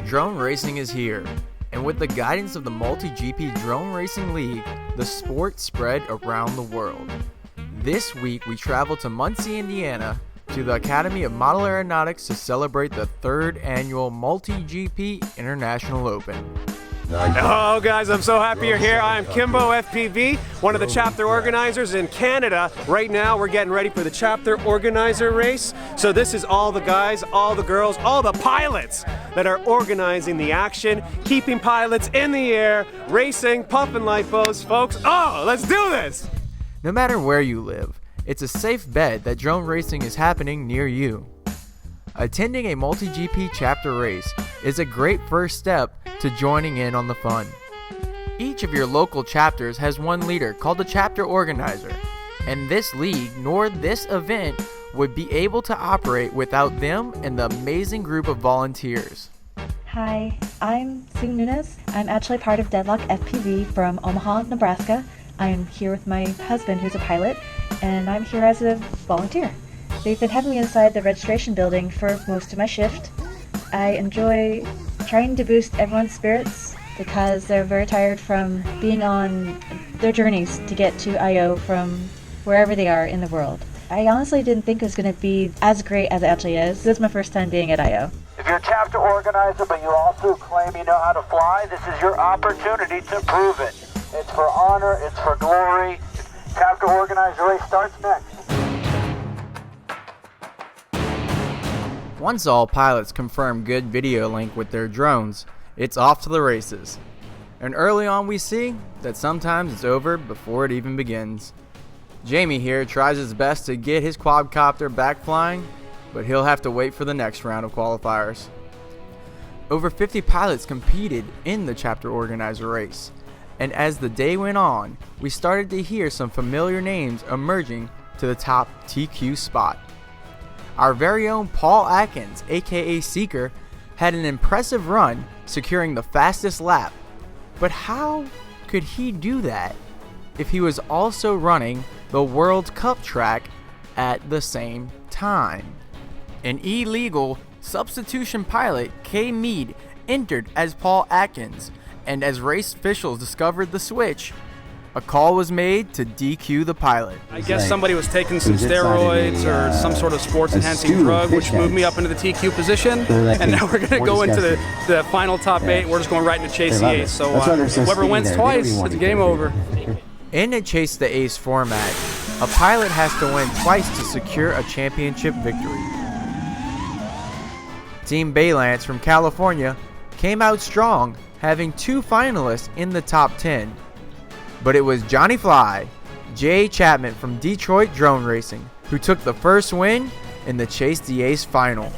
Drone racing is here, and with the guidance of the MultiGP Drone Racing League, the sport spread around the world. This week we travel to Muncie, Indiana, to the Academy of Model Aeronautics to celebrate the 3rd annual MultiGP International Open. Hello guys, I'm so happy you're here. I'm Kimbo FPV, one of the chapter organizers in Canada. Right now we're getting ready for the chapter organizer race. So this is all the guys, all the girls, all the pilots that are organizing the action, keeping pilots in the air, racing, pumping lifeboats, folks. Oh, let's do this! No matter where you live, it's a safe bet that drone racing is happening near you. Attending a MultiGP chapter race is a great first step to joining in on the fun. Each of your local chapters has one leader called the chapter organizer, and this league nor this event would be able to operate without them and the amazing group of volunteers. Hi, I'm Sue Nunez. I'm actually part of Deadlock FPV from Omaha, Nebraska. I'm here with my husband who's a pilot, and I'm here as a volunteer. They've been having me inside the registration building for most of my shift. I enjoy trying to boost everyone's spirits because they're very tired from being on their journeys to get to I.O. from wherever they are in the world. I honestly didn't think it was going to be as great as it actually is. This is my first time being at I.O. If you're a chapter organizer but you also claim you know how to fly, this is your opportunity to prove it. It's for honor, it's for glory. Chapter organizer race starts next. Once all pilots confirm good video link with their drones, it's off to the races. And early on we see that sometimes it's over before it even begins. Jamie here tries his best to get his quadcopter back flying, but he'll have to wait for the next round of qualifiers. Over 50 pilots competed in the chapter organizer race, and as the day went on, we started to hear some familiar names emerging to the top TQ spot. Our very own Paul Atkins, aka Seeker, had an impressive run, securing the fastest lap. But how could he do that if he was also running the World Cup track at the same time? An illegal substitution pilot, Kay Mead, entered as Paul Atkins, and as race officials discovered the switch, a call was made to DQ the pilot. I guess somebody was taking some steroids or some sort of sports-enhancing drug, which moved me up into the TQ position. And now we're going to go into the final top 8. We're just going right into Chase the Ace. So whoever wins twice, it's game over. In a Chase the Ace format, a pilot has to win twice to secure a championship victory. Team Baylance from California came out strong, having 2 finalists in the top 10. But it was Johnny Fly, Jay Chapman from Detroit Drone Racing, who took the first win in the Chase the Ace final.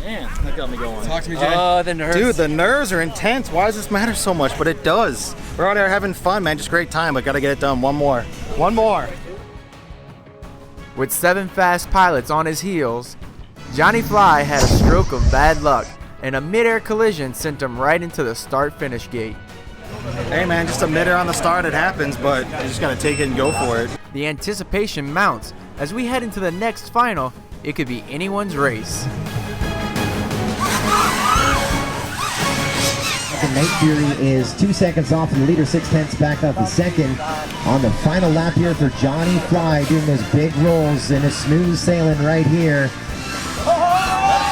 Man, that got me going. Talk to me, Jay. The nerves. Dude, the nerves are intense. Why does this matter so much? But it does. We're out there having fun, man. Just great time. I gotta get it done. One more. One more. With 7 fast pilots on his heels, Johnny Fly had a stroke of bad luck, and a mid-air collision sent him right into the start-finish gate. Hey man, just a mid-air on the start, it happens, but you just gotta take it and go for it. The anticipation mounts as we head into the next final. It could be anyone's race. The Night Fury is 2 seconds off the leader, 6/10 back up the second. On the final lap here for Johnny Fly, doing those big rolls and a smooth sailing right here.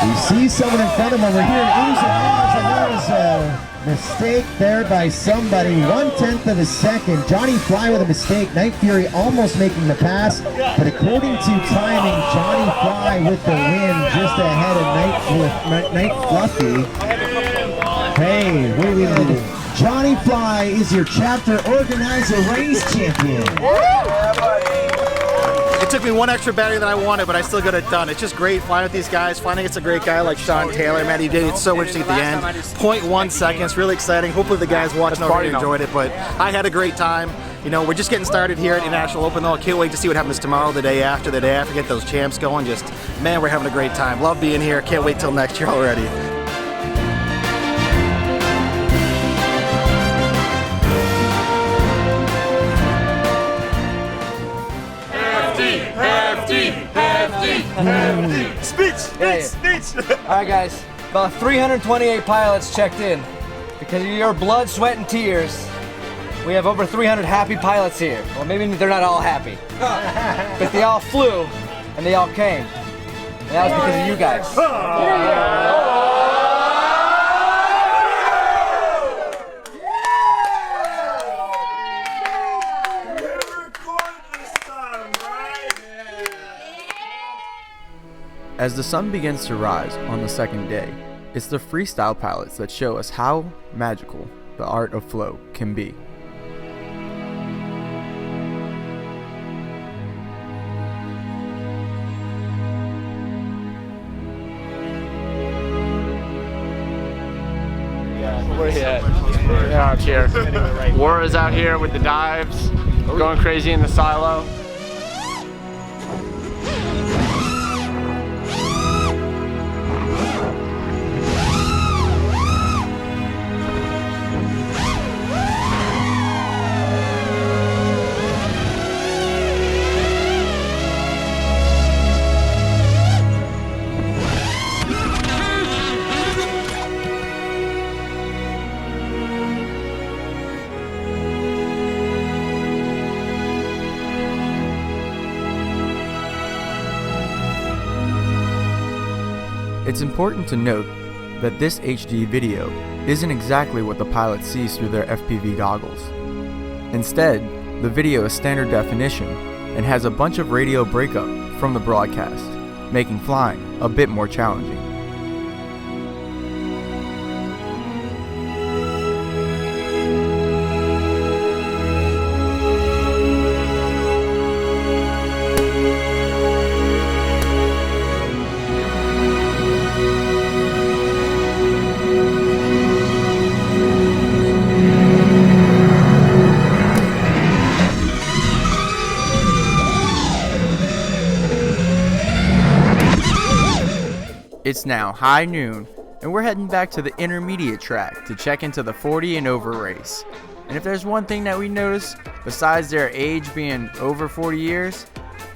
We see someone in front of him over here, and there was a mistake there by somebody. 1/10 of a second. Johnny Fly with a mistake. Night Fury almost making the pass, but according to timing, Johnny Fly with the win, just ahead of Night Fluffy. Hey, what are we gonna do? Johnny Fly is your chapter organizer race champion. It took me one extra battery than I wanted, but I still got it done. It's just great flying with these guys, finding it's a great guy like Sean Taylor. Man, he did it so interesting at the end. 0.1 seconds, really exciting. Hopefully the guys watching over here enjoyed it, but I had a great time. You know, we're just getting started here at International Open, though. I can't wait to see what happens tomorrow, the day after, get those champs going. Just, man, we're having a great time. Love being here. Can't wait till next year already. Speech! All right, guys. About 328 pilots checked in. Because of your blood, sweat, and tears, we have over 300 happy pilots here. Well, maybe they're not all happy. But they all flew, and they all came. And that was because of you guys. As the sun begins to rise on the second day, it's the freestyle pilots that show us how magical the art of flow can be. Where are you at? We're out here. Wara's out here with the dives, going crazy in the silo. It's important to note that this HD video isn't exactly what the pilot sees through their FPV goggles. Instead, the video is standard definition and has a bunch of radio breakup from the broadcast, making flying a bit more challenging. It's now high noon, and we're heading back to the intermediate track to check into the 40 and over race. And if there's one thing that we notice, besides their age being over 40 years,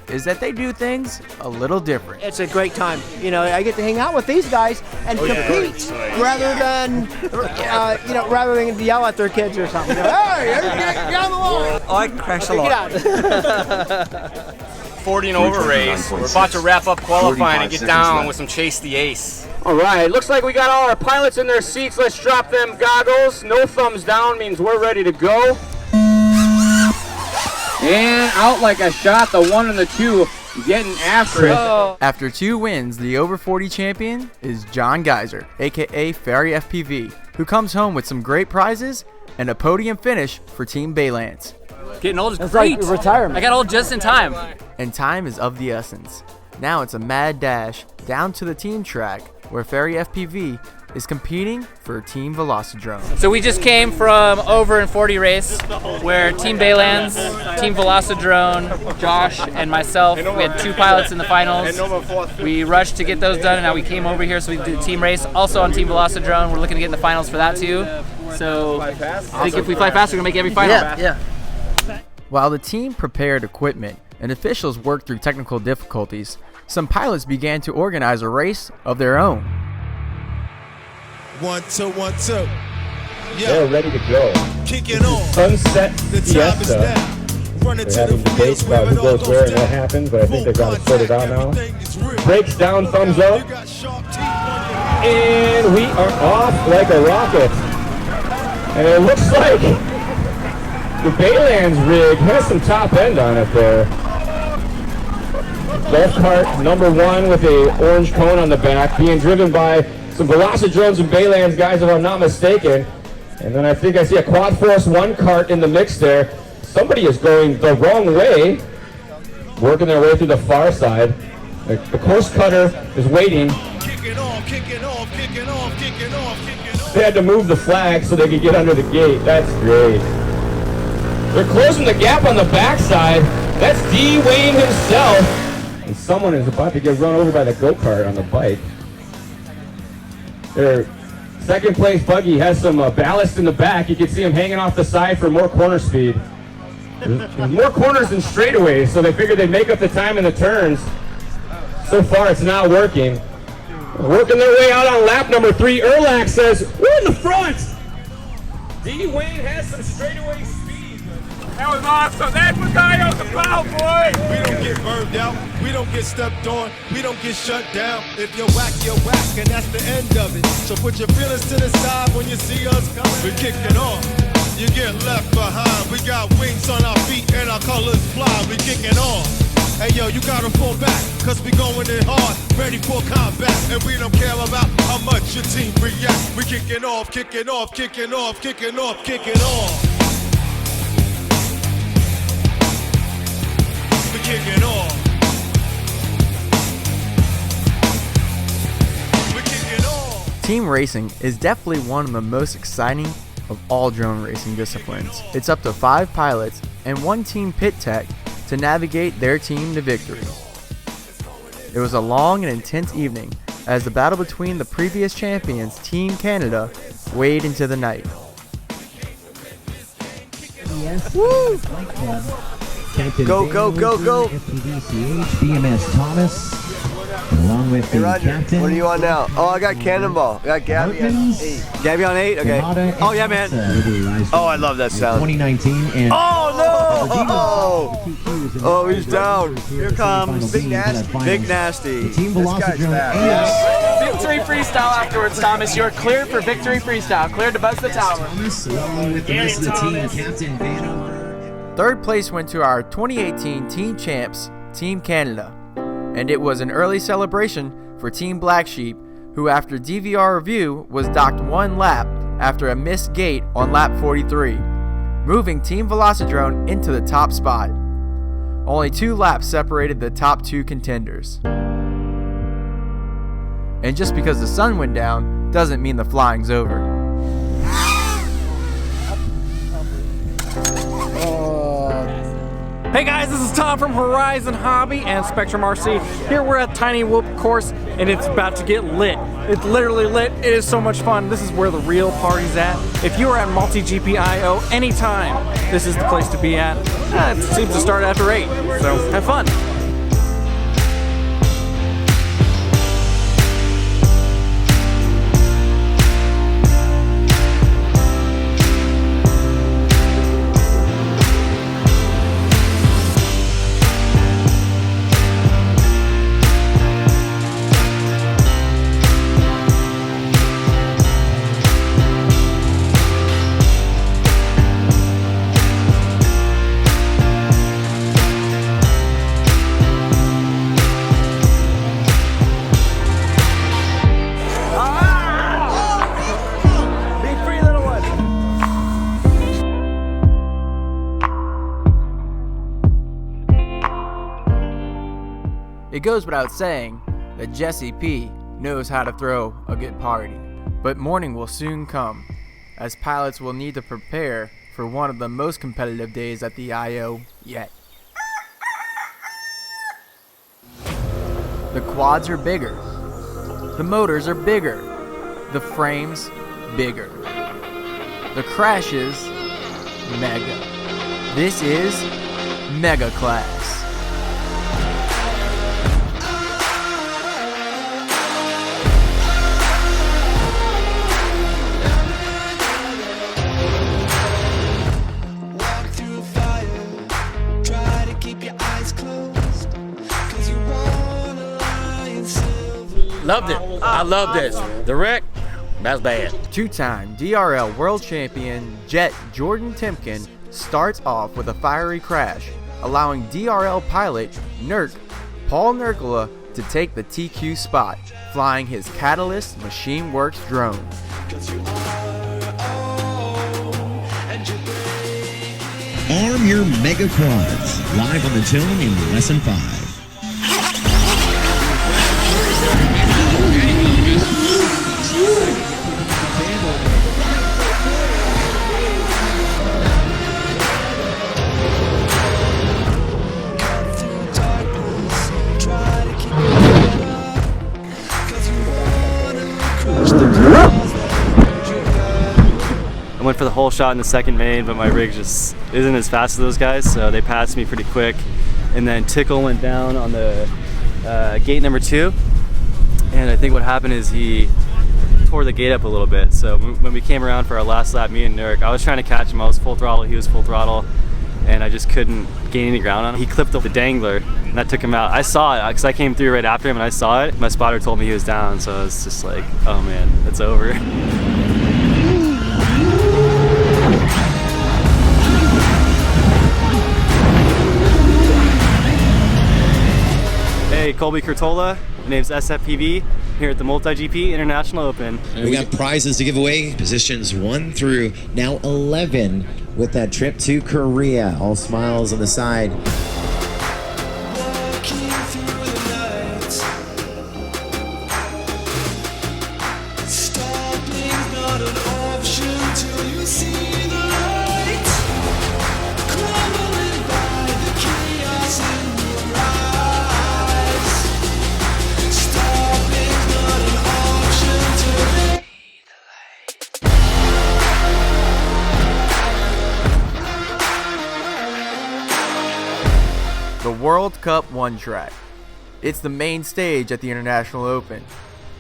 is that they do things a little different. It's a great time. You know, I get to hang out with these guys and compete rather than, rather than yell at their kids or something. Hey, get on the wall! Oh, I crash a lot. 40 and over race. We're about to wrap up qualifying and get down with some Chase the Ace. All right, looks like we got all our pilots in their seats. Let's drop them goggles. No thumbs down means we're ready to go. And out like a shot, the 1 and the 2 getting after it. After 2 wins, the over 40 champion is John Geyser, aka Ferry FPV, who comes home with some great prizes and a podium finish for Team Baylands. Getting old is great. Like retirement. I got old just in time. And time is of the essence. Now it's a mad dash down to the team track where Ferry FPV is competing for Team Velocidrone. So we just came from over and 40 race where Team Baylands, Team Velocidrone, Josh, and myself, we had 2 pilots in the finals. We rushed to get those done, and now we came over here so we did a team race. Also on Team Velocidrone, we're looking to get in the finals for that too. So I think if we fly fast, we're going to make every final. Yeah. While the team prepared equipment and officials worked through technical difficulties, some pilots began to organize a race of their own. 1, 2, 1, 2. They're ready to go. Kicking on. Sunset The time is Fiesta. now. Running They're having debates about who goes where and what happens, but I think they've got it sorted out now. Brakes down, thumbs up. And we are off like a rocket. And it looks like the Baylands rig has some top end on it there. Golf cart number 1 with a orange cone on the back, being driven by some Velocidrones and Baylands guys, if I'm not mistaken. And then I think I see a Quad Force 1 cart in the mix there. Somebody is going the wrong way, working their way through the far side. The course cutter is waiting. They had to move the flag so they could get under the gate. That's great. They're closing the gap on the backside. That's D. Wayne himself. And someone is about to get run over by the go-kart on the bike. Their second place buggy has some ballast in the back. You can see them hanging off the side for more corner speed. There's more corners than straightaways, so they figured they'd make up the time in the turns. So far, it's not working. Working their way out on lap number 3, Erlach says, we're in the front! D-Wayne has some straightaway speed. That was awesome. That was the plow, boy. We don't get burned out. We don't get stepped on. We don't get shut down. If you're whack, and that's the end of it. So put your feelings to the side when you see us coming. We kick it off. You get left behind. We got wings on our feet and our colors fly. We kicking off. Hey yo, you gotta pull back, cause we going in hard, ready for combat. And we don't care about how much your team react. We kicking off, kicking off, kicking off, kicking off, kicking off. We kicking off. We kicking off. Team racing is definitely one of the most exciting of all drone racing disciplines. It's up to 5 pilots and 1 team pit tech to navigate their team to victory. It was a long and intense evening as the battle between the previous champions, Team Canada, wade into the night. Woo! Go, go, go, go! BMS Thomas, along with the captain. What are you on now? Oh, I got Cannonball. I got Gabby on 8. Gabby on 8? Okay. Oh, yeah, man. Oh, I love that sound. 2019 and oh, no! Oh, he's down. Here comes Big Nasty. Big Nasty. Team Velocity. Victory freestyle afterwards, Thomas. You're cleared for victory freestyle. Cleared to buzz the tower. Along with the rest of the team, Captain Vanover. Third place went to our 2018 team champs, Team Canada. And it was an early celebration for Team Black Sheep, who after DVR review was docked 1 lap after a missed gate on lap 43, moving Team Velocidrone into the top spot. Only 2 laps separated the top 2 contenders. And just because the sun went down doesn't mean the flying's over. Hey guys, this is Tom from Horizon Hobby and Spectrum RC. Here we're at Tiny Whoop course and it's about to get lit. It's literally lit. It is so much fun. This is where the real party's at. If you are at MultiGP IO anytime, this is the place to be at. It seems to start after 8, so have fun. It goes without saying that Jesse P knows how to throw a good party. But morning will soon come, as pilots will need to prepare for one of the most competitive days at the IO yet. The quads are bigger, the motors are bigger, the frames bigger, the crashes mega. This is Mega Class. Loved it. I love this. The wreck, that's bad. 2-time DRL World Champion Jet Jordan Timken starts off with a fiery crash, allowing DRL pilot Nurk Paul Nurkla to take the TQ spot, flying his Catalyst Machine Works drone. Arm your Mega Quads, live on the tone in Lesson 5. I went for the whole shot in the second main, but my rig just isn't as fast as those guys, so they passed me pretty quick. And then Tickle went down on the gate number 2, and I think what happened is he tore the gate up a little bit. So when we came around for our last lap, me and Nurk, I was trying to catch him. I was full throttle, he was full throttle, and I just couldn't gain any ground on him. He clipped up the dangler, and that took him out. I saw it, because I came through right after him, and I saw it. My spotter told me he was down, so I was just like, oh man, it's over. Hey, Colby Curtola. My name's SFPV here at the MultiGP International Open. We got prizes to give away, positions 1 through now 11 with that trip to Korea. All smiles on the side. The World Cup One Track. It's the main stage at the International Open.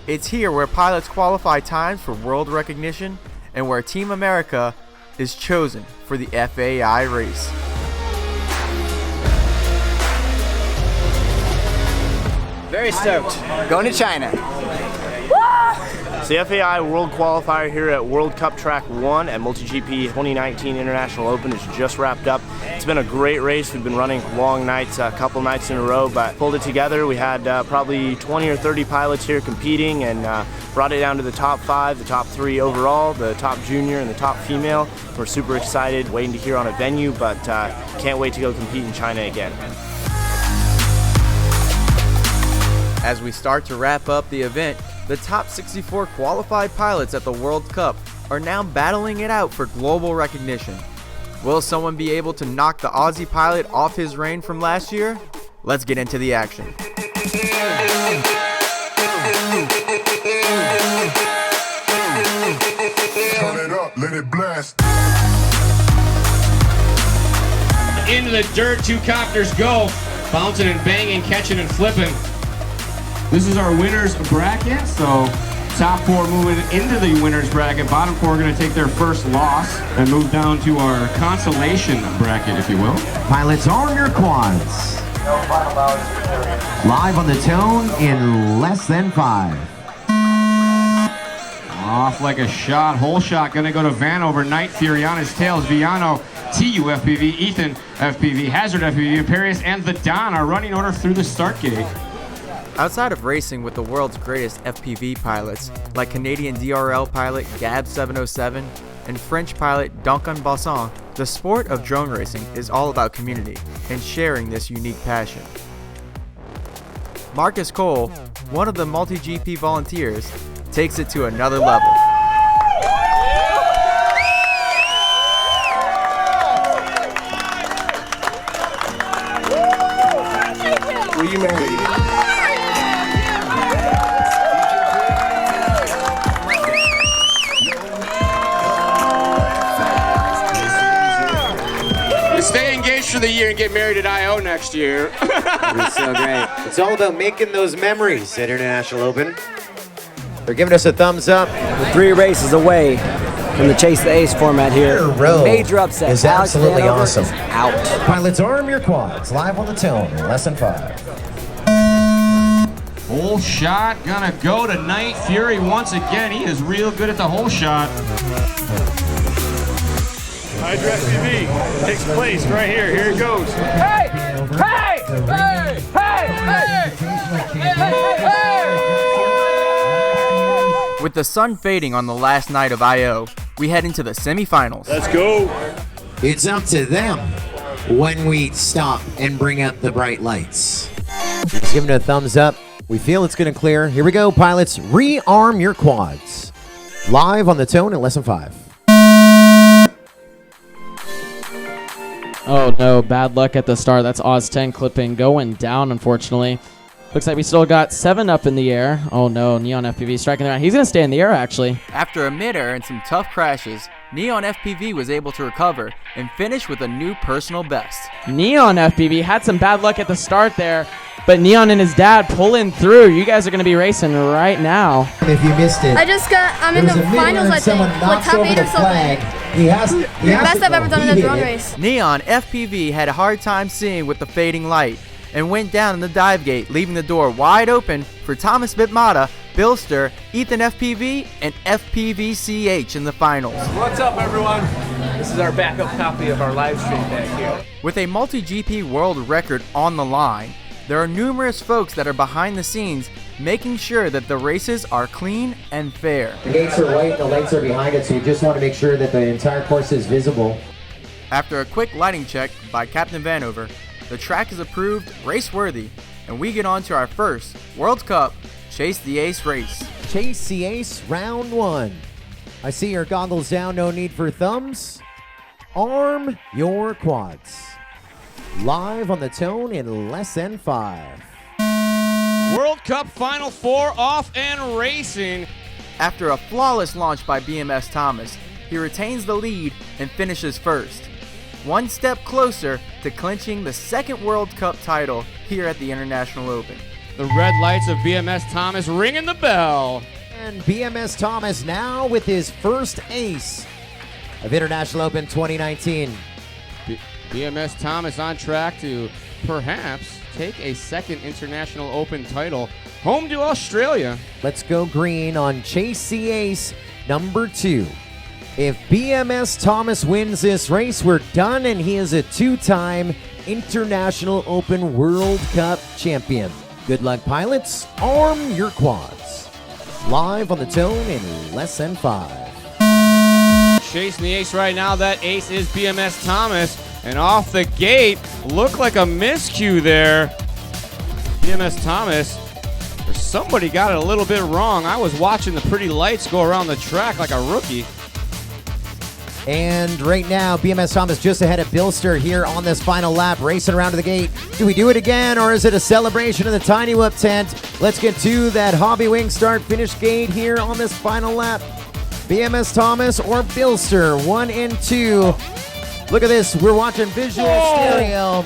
It's here where pilots qualify times for world recognition and where Team America is chosen for the FAI race. Very stoked. Going to China. It's the FAI World Qualifier here at World Cup Track 1 at MultiGP 2019 International Open. It's just wrapped up. It's been a great race. We've been running long nights, a couple nights in a row, but pulled it together. We had probably 20 or 30 pilots here competing and brought it down to the top 5, the top 3 overall, the top junior and the top female. We're super excited, waiting to hear on a venue, but can't wait to go compete in China again. As we start to wrap up the event, the top 64 qualified pilots at the World Cup are now battling it out for global recognition. Will someone be able to knock the Aussie pilot off his reign from last year? Let's get into the action. Turn it up, let it blast. Into the dirt, 2 copters go. Bouncing and banging, catching and flipping. This is our winner's bracket, so top 4 moving into the winner's bracket. Bottom 4 are going to take their first loss and move down to our consolation bracket, if you will. Pilots, arm your quads. Live on the tone in less than 5. Off like a shot, hole shot, going to go to Vanover. Night Fury on his tails. Viano, TU FPV, Ethan FPV, Hazard FPV, Imperius, and the Don are running order through the start gate. Outside of racing with the world's greatest FPV pilots, like Canadian DRL pilot Gab 707 and French pilot Duncan Basson, the sport of drone racing is all about community and sharing this unique passion. Marcus Cole, one of the MultiGP volunteers, takes it to another level. Were you married? Stay engaged for the year and get married at I.O. next year. It's so great. It's all about making those memories at International Open. They're giving us a thumbs up. We're 3 races away from the Chase the Ace format here. Major upset. Is absolutely awesome. Out. Pilots, arm your quads. Live on the tone in less than 5. Hole shot, gonna go to Night Fury once again. He is real good at the hole shot. Hydra FPV takes place right here. Here it goes. Hey! Hey! Hey! Hey! With the sun fading on the last night of I.O., we head into the semifinals. Let's go. It's up to them when we stop and bring up the bright lights. He's giving it a thumbs up. We feel it's going to clear. Here we go, pilots. Rearm your quads. Live on the tone in less than 5. Oh no, bad luck at the start. That's Oz 10 clipping going down, unfortunately. Looks like we still got 7 up in the air. Oh no, Neon FPV striking the ground. He's going to stay in the air, actually. After a mid-air and some tough crashes, Neon FPV was able to recover and finish with a new personal best. Neon FPV had some bad luck at the start there, but Neon and his dad pulling through. You guys are going to be racing right now. If you missed it, I'm in the finals, I think, like top 8 or something. Best I've ever done in a drone race. Neon FPV had a hard time seeing with the fading light and went down in the dive gate, leaving the door wide open for Thomas Bitmata, Bilster, Ethan FPV, and FPVCH in the finals. What's up, everyone? This is our backup copy of our live stream back here. With a MultiGP world record on the line, there are numerous folks that are behind the scenes making sure that the races are clean and fair. The gates are white and the lights are behind it, so we just want to make sure that the entire course is visible. After a quick lighting check by Captain Vanover, the track is approved race-worthy, and we get on to our first World Cup Chase the Ace race. Chase the Ace, round 1. I see your goggles down, no need for thumbs. Arm your quads. Live on the tone in less than 5. World Cup Final 4 off and racing. After a flawless launch by BMS Thomas, he retains the lead and finishes first. One step closer to clinching the second World Cup title here at the International Open. The red lights of BMS Thomas ringing the bell. And BMS Thomas now with his first ace of International Open 2019. BMS Thomas on track to perhaps take a second International Open title home to Australia. Let's go green on Chase the Ace number 2. If BMS Thomas wins this race, we're done, and he is a 2-time International Open World Cup champion. Good luck, pilots. Arm your quads. Live on the tone in less than 5. Chasing the ace right now. That ace is BMS Thomas. And off the gate, looked like a miscue there. BMS Thomas, or somebody got it a little bit wrong. I was watching the pretty lights go around the track like a rookie. And right now, BMS Thomas just ahead of Bilster here on this final lap, racing around to the gate. Do we do it again, or is it a celebration in the Tiny Whoop tent? Let's get to that Hobby Wing start finish gate here on this final lap. BMS Thomas or Bilster, 1 and 2. Look at this, we're watching visual stereo.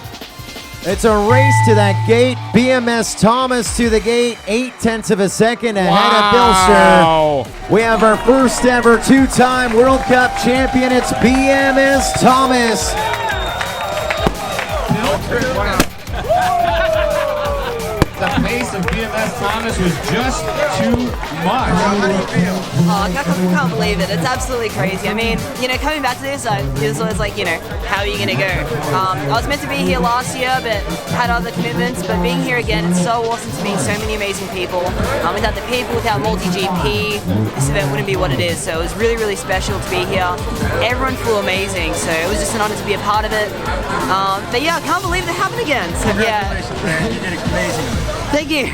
It's a race to that gate. BMS Thomas to the gate, 0.8 of a second ahead of Bilster. We have our first ever 2-time World Cup champion. It's BMS Thomas. The pace of BMS Thomas was just too much. Oh, I can't believe it. It's absolutely crazy. I mean, coming back to this, it was always like, how are you going to go? I was meant to be here last year, but had other commitments. But being here again, it's so awesome to meet so many amazing people. Without the people, without MultiGP, this event wouldn't be what it is. So it was really, really special to be here. Everyone flew amazing, so it was just an honor to be a part of it. But yeah, I can't believe it happened again. So Congratulations, man. You did amazing. Thank you.